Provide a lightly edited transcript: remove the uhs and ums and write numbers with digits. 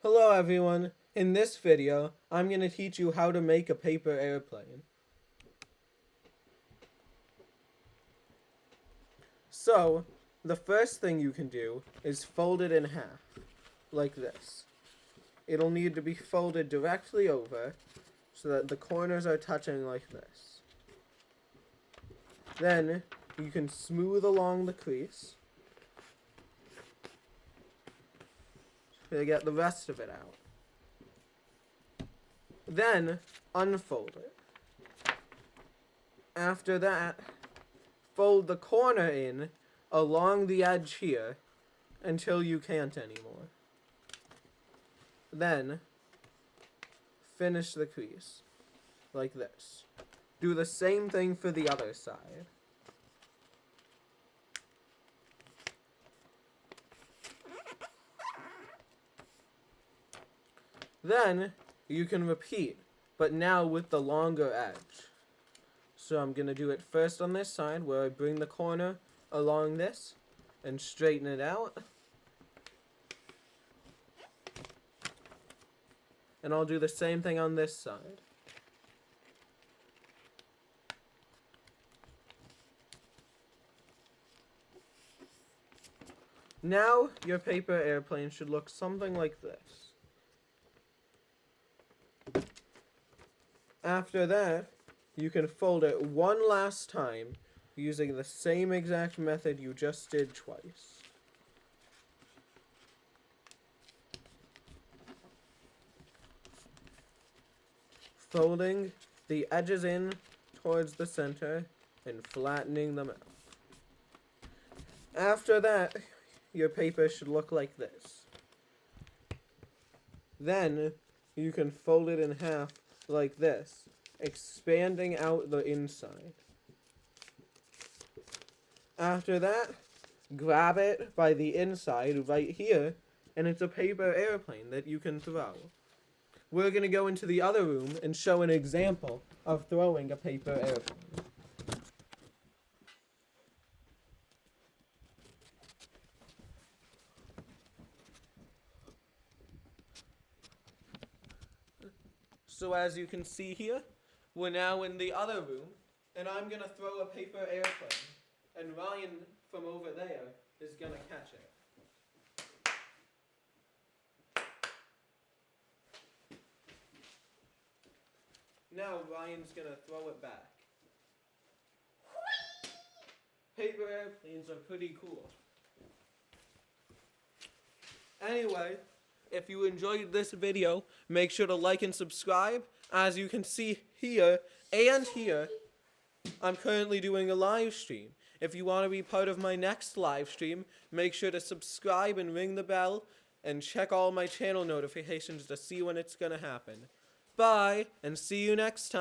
Hello everyone, in this video I'm going to teach you how to make a paper airplane. So, the first thing you can do is fold it in half, like this. It'll need to be folded directly over so that the corners are touching like this. Then, you can smooth along the crease to get the rest of it out. Then, unfold it. After that, fold the corner in along the edge here until you can't anymore. Then, finish the crease, like this. Do the same thing for the other side. Then, you can repeat, but now with the longer edge. So I'm going to do it first on this side, where I bring the corner along this and straighten it out. And I'll do the same thing on this side. Now, your paper airplane should look something like this. After that, you can fold it one last time using the same exact method you just did twice. Folding the edges in towards the center and flattening them out. After that, your paper should look like this. Then, you can fold it in half like this, expanding out the inside. After that, grab it by the inside right here, and it's a paper airplane that you can throw. We're going to go into the other room and show an example of throwing a paper airplane. So as you can see here, we're now in the other room, and I'm going to throw a paper airplane, and Ryan from over there is going to catch it. Now Ryan's going to throw it back. Paper airplanes are pretty cool. Anyway, if you enjoyed this video, make sure to like and subscribe. As you can see here and here, I'm currently doing a live stream. If you want to be part of my next live stream, make sure to subscribe and ring the bell and check all my channel notifications to see when it's going to happen. Bye, and see you next time.